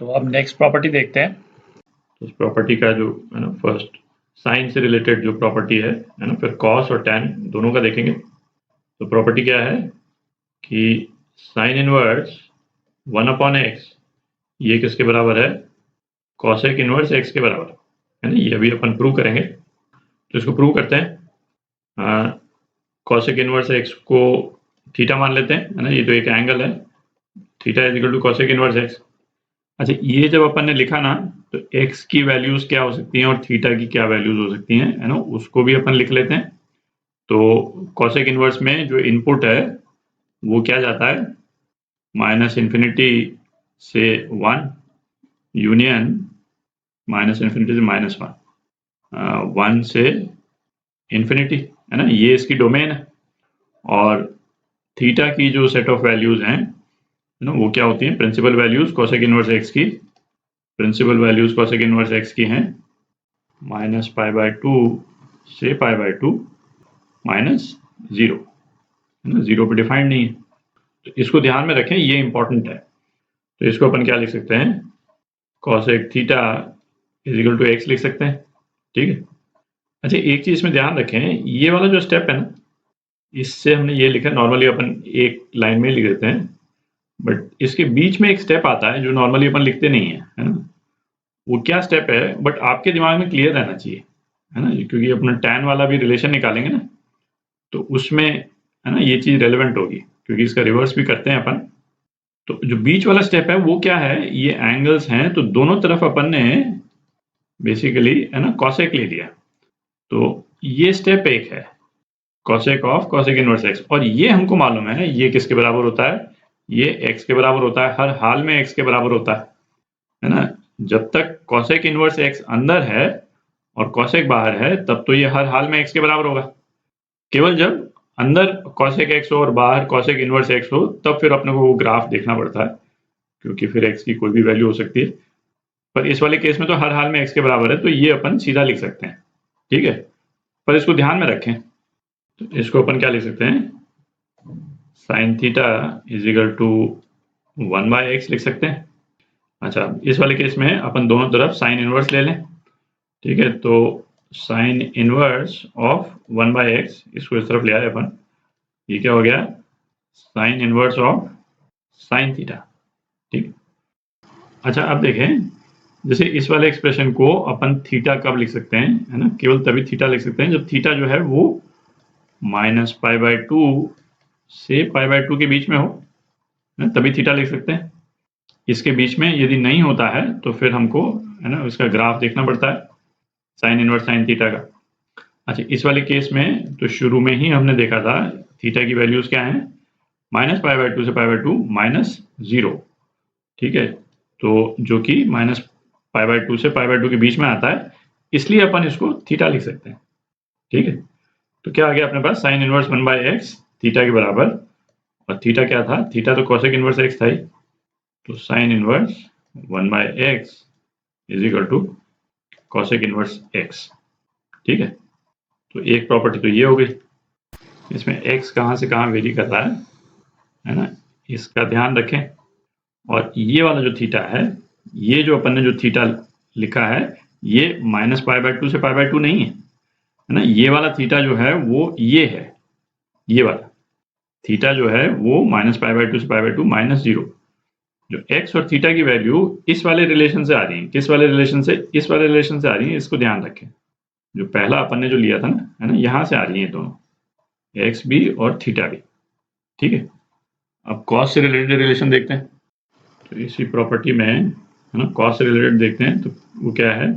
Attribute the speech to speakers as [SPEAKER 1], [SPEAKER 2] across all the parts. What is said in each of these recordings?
[SPEAKER 1] तो अब next property देखते हैं।
[SPEAKER 2] तो उस प्रॉपर्टी का जो है ना फर्स्ट साइन से रिलेटेड जो प्रॉपर्टी है ना, फिर कॉस और टैन दोनों का देखेंगे। तो प्रॉपर्टी क्या है कि साइन इनवर्स 1/x ये किसके बराबर है, कॉसेक इनवर्स x के बराबर है ना। ये अभी अपन प्रूव करेंगे, तो इसको प्रूव करते हैं। कॉसेक इनवर्स x को थीटा मान लेते हैं, है ना। ये तो एक एंगल है, theta is equal to cosec inverse x। अच्छा, ये जब अपन ने लिखा ना, तो x की वैल्यूज क्या हो सकती हैं और थीटा की क्या वैल्यूज हो सकती हैं, है ना, उसको भी अपन लिख लेते हैं। तो कॉसेक इनवर्स में जो इनपुट है वो क्या जाता है, -इन्फिनिटी से 1 यूनियन -इन्फिनिटी से -1, 1 से इन्फिनिटी, है ना। ये इसकी डोमेन है। और थीटा की जो सेट ऑफ वैल्यूज हैं, है ना, वो क्या होती हैं, principal values cosec inverse x की। Principal values cosec inverse x की हैं -π/2 से π/2 -0, है ना। 0 पे डिफाइंड नहीं है, तो इसको ध्यान में रखें, ये इंपॉर्टेंट है। तो इसको अपन क्या लिख सकते हैं, cosec theta is equal to x लिख सकते हैं, ठीक है। अच्छा, एक चीज में ध्यान रखें, ये वाला जो स्टेप है ना, इससे हमने ये लिखा, नॉर्मली अपन एक लाइन में लिख देते हैं, बट इसके बीच में एक स्टेप आता है जो नॉर्मली अपन लिखते नहीं है ना। वो क्या स्टेप है, बट आपके दिमाग में क्लियर रहना चाहिए, है ना, क्योंकि अपना टैन वाला भी रिलेशन निकालेंगे ना, तो उसमें, है ना, ये चीज रेलेवेंट होगी, क्योंकि इसका रिवर्स भी करते हैं अपन। तो जो बीच वाला स्टेप है वो क्या है, ये एंगल्स हैं, तो दोनों तरफ अपन ने बेसिकली, है ना, कॉसेक ले लिया। तो ये स्टेप एक है, cosec of cosec inverse x, और ये हमको मालूम है ये किसके बराबर होता है, ये x के बराबर होता है, हर हाल में x के बराबर होता है ना। जब तक कॉसेक इनवर्स x अंदर है और कॉसेक बाहर है, तब तो ये हर हाल में x के बराबर होगा। केवल जब अंदर कॉसेक x हो और बाहर कॉसेक इनवर्स x हो, तब फिर अपने को वो ग्राफ देखना पड़ता है, क्योंकि फिर x की कोई भी वैल्यू हो सकती है। पर इस वाले केस में तो हर हाल में x के बराबर है, तो ये अपन सीधा लिख सकते हैं, ठीक है। पर इसको ध्यान में रखें, तो इसको अपन क्या लिख सकते हैं, sine theta is equal to 1/x लिख सकते हैं। अच्छा, इस वाले केस में अपन दोनों तरफ साइन इनवर्स ले लें, ठीक है। तो साइन इनवर्स ऑफ 1/x, इसको इस तरफ ले आए अपन, ये क्या हो गया, sine inverse of sine theta, ठीक। अच्छा, अब देखें, जैसे इस वाले एक्सप्रेशन को अपन थीटा कब लिख सकते हैं, है ना, केवल तभी थीटा लिख सकते हैं जब थीटा जो है वो -π/2 से π/2 के बीच में हो, तभी थीटा लिख सकते हैं। इसके बीच में यदि नहीं होता है तो फिर हमको, है ना, इसका ग्राफ देखना पड़ता है साइन इनवर्स साइन थीटा का। अच्छा, इस वाले केस में तो शुरू में ही हमने देखा था थीटा की वैल्यूज क्या है, -π/2 से π/2 -0, ठीक है। तो जो कि -π/2 से π/2 के बीच में आता है, इसलिए अपन इसको थीटा लिख सकते हैं, ठीक है। तो क्या आ गया अपने पास, साइन इनवर्स 1/x थीटा के बराबर, और थीटा क्या था, थीटा तो कॉसेक इनवर्स x था ही, तो sine inverse 1/x is equal to cosec inverse x, ठीक है। तो एक प्रॉपर्टी तो ये हो गई। इसमें x कहाँ से कहाँ वेरी कर रहा है ना, इसका ध्यान रखें। और ये वाला जो थीटा है, ये जो अपन ने जो थीटा लिखा है, ये -π/2 से π/2 नहीं है ना। ये वाला थीटा जो है वो ये है, ये वाला थीटा जो है वो -π/2 से π/2 -0। जो x और थीटा की वैल्यू इस वाले रिलेशन से आ रही है, किस वाले रिलेशन से, इस वाले रिलेशन से आ रही है, इसको ध्यान रखें। जो पहला अपन ने जो लिया था ना, है ना, यहाँ से आ रही है दोनों, x भी और थीटा भी, ठीक है। अब कॉस से रिलेटेड रिलेशन देखते हैं। तो इसी प्रॉपर्टी में, है ना, कॉस से रिलेटेड देखते हैं, तो वो क्या है,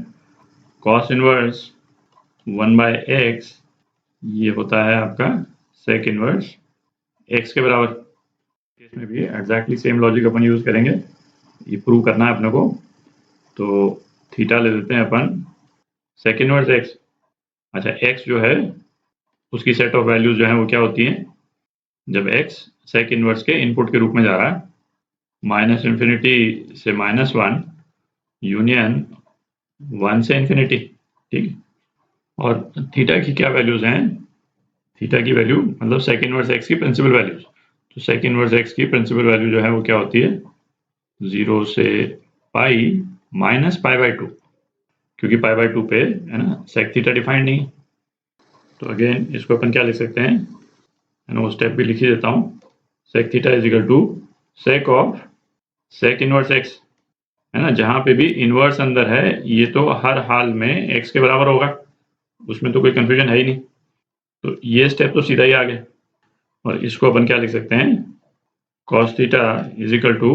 [SPEAKER 2] कॉस इनवर्स 1/x ये होता है आपका सेक इनवर्स x के बराबर। इसमें भी एग्जैक्टली सेम लॉजिक अपन यूज करेंगे, ये प्रूव करना है अपने को। तो थीटा ले लेते हैं अपन सेक इनवर्स x। अच्छा, x जो है उसकी सेट ऑफ वैल्यूज जो है वो क्या होती हैं, जब x सेक इनवर्स के इनपुट के रूप में जा रहा है, -इन्फिनिटी से -1 यूनियन 1 से इन्फिनिटी, ठीक। और थीटा की क्या वैल्यूज हैं, थीटा की वैल्यू मतलब सेक इनवर्स x की प्रिंसिपल वैल्यूज। तो सेक इनवर्स x की प्रिंसिपल वैल्यू जो है वो क्या होती है, 0 से पाई माइनस पाई बाय 2, क्योंकि पाई बाय 2 पे है ना सेक थीटा डिफाइंड नहीं है। तो अगेन इसको अपन क्या लिख सकते हैं, है ना, वो स्टेप भी लिख ही देता हूँ। Sec theta is equal to sec of sec inverse x, है ना, जहां पे भी इनवर्स अंदर है ये तो हर हाल में एक्स के बराबर होगा, उसमें तो कोई कंफ्यूजन है ही नहीं। तो ये स्टेप तो सीधा ही आ गया। और इसको अपन क्या लिख सकते हैं, cos theta is equal to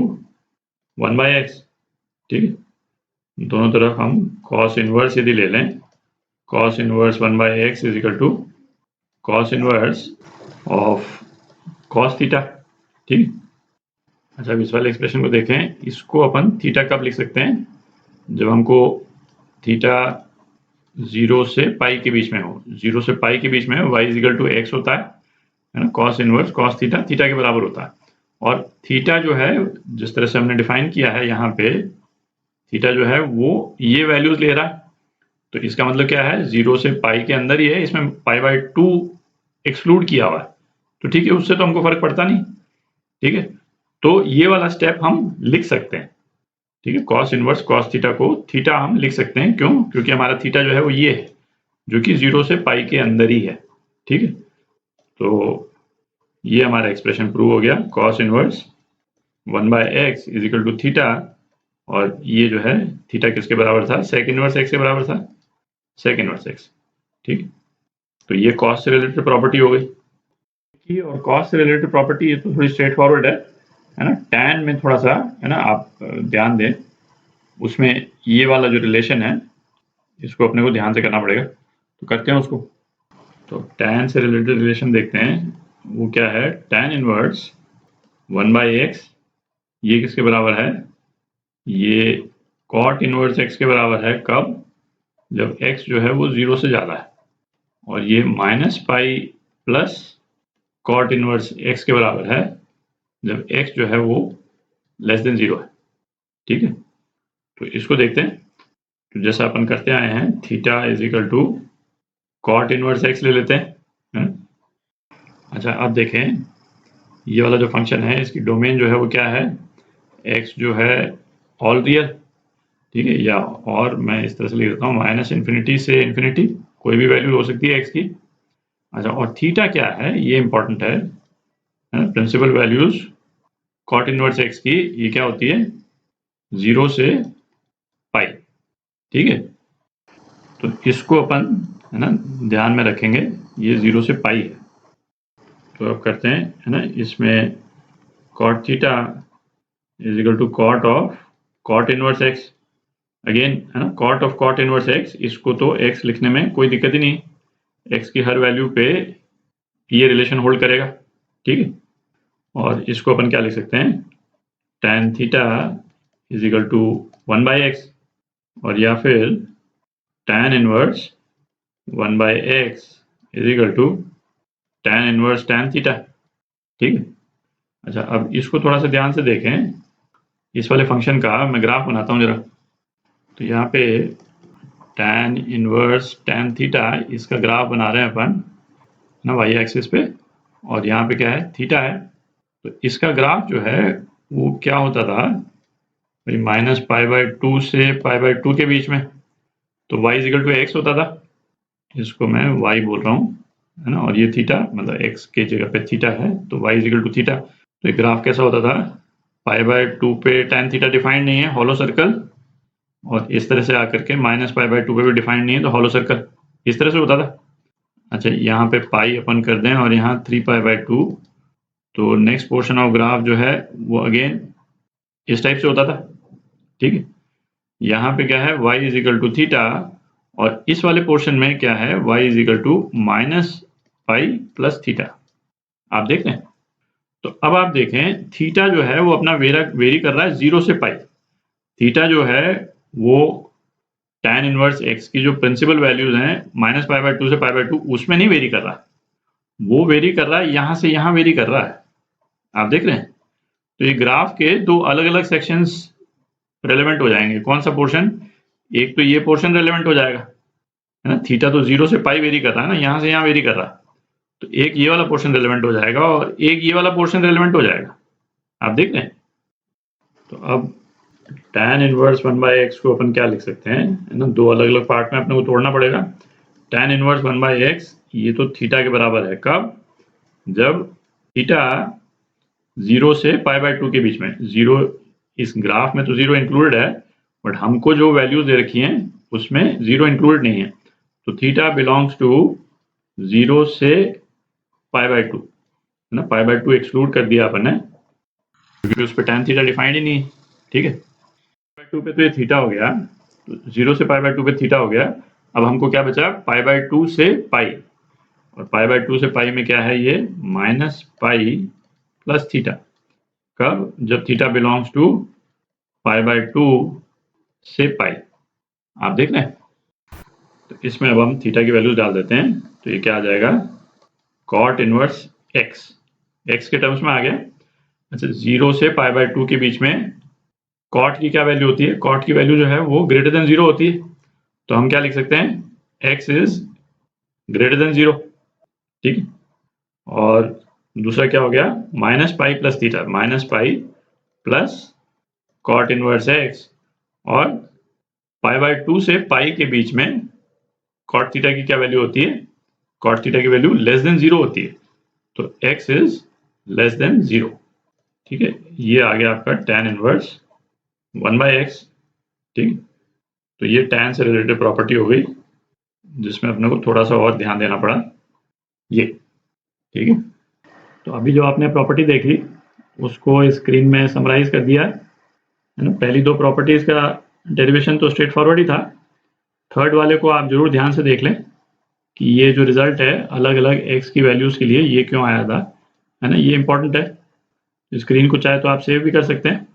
[SPEAKER 2] 1 by x. ठीक है, दोनों तरफ हम कॉस इनवर्स यदि ले लें, cos inverse 1 by x is equal to cos inverse of cos theta. ठीक। अच्छा, अब इस वाले एक्सप्रेशन को देखें, इसको अपन थीटा कब लिख सकते हैं, जब हमको थीटा 0 से पाई के बीच में हो। 0 से पाई के बीच में y is equal to x होता है ना, cos inverse cos theta theta के बराबर होता है। और थीटा जो है जिस तरह से हमने डिफाइन किया है यहाँ पे, थीटा जो है वो ये वैल्यूज ले रहा है। तो इसका मतलब क्या है, 0 से पाई के अंदर ही है, इसमें पाई बाय 2 एक्सक्लूड किया हुआ है। तो ठीक है, उससे तो हमको फर्क पड़ता नहीं। ठीक है, तो ये वाला स्टेप हम लिख सकते हैं। ठीक है, कॉस इनवर्स कॉस थीटा को थीटा हम लिख सकते हैं, क्यों, क्योंकि हमारा थीटा जो है वो ये है, जो कि 0 से पाई के अंदर ही है। ठीक है, तो ये हमारा एक्सप्रेशन प्रूव हो गया, cos inverse 1 by x is equal to theta. और ये जो है थीटा किसके बराबर था, सेक इनवर्स एक्स के बराबर था, सेक इनवर्स एक्स। ठीक, तो ये कॉस से रिलेटेड प्रॉपर्टी हो गई। और कॉस से रिलेटेड प्रॉपर्टी ये तो थोड़ी स्ट्रेट फॉरवर्ड है ना। टैन में थोड़ा सा है ना, आप ध्यान दें, उसमें ये वाला जो रिलेशन है इसको अपने को ध्यान से करना पड़ेगा। तो करते हैं उसको। तो टैन से रिलेटेड रिलेशन देखते हैं, वो क्या है, टैन इनवर्स 1 बाई एक्स, ये किसके बराबर है, ये कॉट इनवर्स एक्स के बराबर है। कब, जब x जो है वो 0 से ज़्यादा है। और ये minus pi plus cot inverse x के बराबर है जब x जो है वो लेस देन 0 है। ठीक है, तो इसको देखते हैं। तो जैसा अपन करते आए हैं, theta is equal to cot inverse x ले लेते हैं। अच्छा, अब देखें, ये वाला जो फंक्शन है इसकी डोमेन जो है वो क्या है, x जो है ऑल रियल। ठीक है, या और मैं इस तरह से लिख देता हूँ, माइनस इन्फिनिटी से इन्फिनिटी, कोई भी वैल्यू हो सकती है x की। अच्छा, और थीटा क्या है, ये इंपॉर्टेंट है, principal values cot inverse x की, ये क्या होती है, 0 से पाई। ठीक है, तो इसको अपन है ना ध्यान में रखेंगे, ये 0 से पाई है। तो अब करते हैं, है ना, इसमें cot theta is equal to cot of cot inverse x। Again है ना, cot of cot inverse x, इसको तो x लिखने में कोई दिक्कत ही नहीं, x की हर वैल्यू पे ये रिलेशन होल्ड करेगा। ठीक है, और इसको अपन क्या लिख सकते हैं, tan theta is equal to 1 by x, और या फिर tan inverse 1 by x is equal to tan inverse tan theta. ठीक है, अच्छा, अब इसको थोड़ा सा ध्यान से देखें, इस वाले फंक्शन का मैं ग्राफ बनाता हूँ जरा। तो यहाँ पे tan इनवर्स tan थीटा, इसका ग्राफ बना रहे हैं अपन ना वाई एक्सिस पे, और यहाँ पे क्या है, थीटा है। तो इसका ग्राफ जो है वो क्या होता था भाई, माइनस पाई बाय 2 से पाई बाय 2 के बीच में। तो y is equal to x होता था, इसको मैं y बोल रहा हूँ, है ना, और ये थीटा, मतलब x के जगह पे थीटा है, तो y is equal to theta. तो ये ग्राफ कैसा होता था, पाई बाय 2 पे tan थीटा डिफाइंड नहीं है, हॉलो सर्कल, और इस तरह से आकर के माइनस पाई बाय 2 पे भी डिफाइंड नहीं है, तो हॉलो सर्कल, इस तरह से होता था। अच्छा, यहाँ पे पाई अपन कर दें और यहाँ 3 पाई बाय 2, तो नेक्स्ट पोर्शन ऑफ ग्राफ जो है वो अगेन इस टाइप से होता था। ठीक है, यहाँ पे क्या है, y is equal to theta, और इस वाले पोर्शन में क्या है, y is equal to minus pi plus theta. आप देख रहे हैं, तो अब आप देखें, थीटा जो है वो अपना वेरी कर रहा है 0 से पाई। थीटा जो है वो tan इनवर्स x की जो प्रिंसिपल वैल्यूज हैं माइनस पाई बाय 2 से पाई बाय 2, उसमें नहीं वेरी कर रहा, वो वेरी कर रहा है यहाँ से यहाँ वेरी कर रहा है। आप देख रहे हैं, तो ये ग्राफ के दो अलग अलग सेक्शंस रेलेवेंट हो जाएंगे। कौन सा पोर्शन, एक तो ये पोर्शन रेलेवेंट हो जाएगा, है ना, थीटा तो 0 से पाई वेरी कर रहा है ना, यहाँ से यहाँ वेरी कर रहा है, तो एक ये वाला पोर्शन रेलेवेंट हो जाएगा और एक ये वाला पोर्शन रेलेवेंट हो जाएगा। आप देख रहे हैं, तो अब tan इनवर्स 1/x को अपन क्या लिख सकते हैं, है ना, दो अलग अलग पार्ट में अपने को तोड़ना पड़ेगा। tan इनवर्स 1/x ये तो थीटा के बराबर है, कब, जब थीटा 0 से π/2 के बीच में, 0 इस ग्राफ में तो 0 इंक्लूडेड है, बट हमको जो वैल्यूज दे रखी हैं उसमें 0 इंक्लूडेड नहीं है, तो थीटा बिलोंग्स टू 0 से π/2, है ना, π/2 एक्सक्लूड कर दिया अपन ने क्योंकि उस पर tan थीटा डिफाइंड ही नहीं है, ठीक है। π/2 पे तो ये थीटा हो गया, तो 0 से π/2 पे थीटा हो गया। अब हमको क्या बचा, π/2 से पाई, और π/2 से पाई में क्या है, ये -पाई प्लस थीटा, कब, जब थीटा बिलोंग्स टू π/2 से पाई। आप देख लें, तो इसमें अब हम थीटा की वैल्यू डाल देते हैं, तो ये क्या आ जाएगा, cot इनवर्स x के टर्म्स में आ गया। अच्छा, 0 से π/2 के बीच में cot की क्या वैल्यू होती है, cot की वैल्यू जो है वो ग्रेटर देन 0 होती है, तो हम क्या लिख सकते हैं, x इज ग्रेटर देन 0, ठीक है। और दूसरा क्या हो गया, -पाई plus theta, -pi plus cot inverse x, और π/2 से पाई के बीच में cot थीटा की क्या वैल्यू होती है, cot थीटा की वैल्यू लेस देन 0 होती है, तो x इज लेस देन 0, ठीक है। ये आ गया आपका tan इनवर्स 1/x, ठीक। तो ये tan से रिलेटेड प्रॉपर्टी हो गई जिसमें अपने को थोड़ा सा और ध्यान देना पड़ा, ये, ठीक है। तो अभी जो आपने प्रॉपर्टी देखी उसको स्क्रीन में समराइज कर दिया है ना। पहली दो प्रॉपर्टीज का डेरिवेशन तो स्ट्रेट फॉरवर्ड ही था, थर्ड वाले को आप जरूर ध्यान से देख लें कि ये जो रिजल्ट है अलग अलग x की वैल्यूज के लिए ये क्यों आया था, है ना, ये इंपॉर्टेंट है। स्क्रीन को चाहे तो आप सेव भी कर सकते हैं।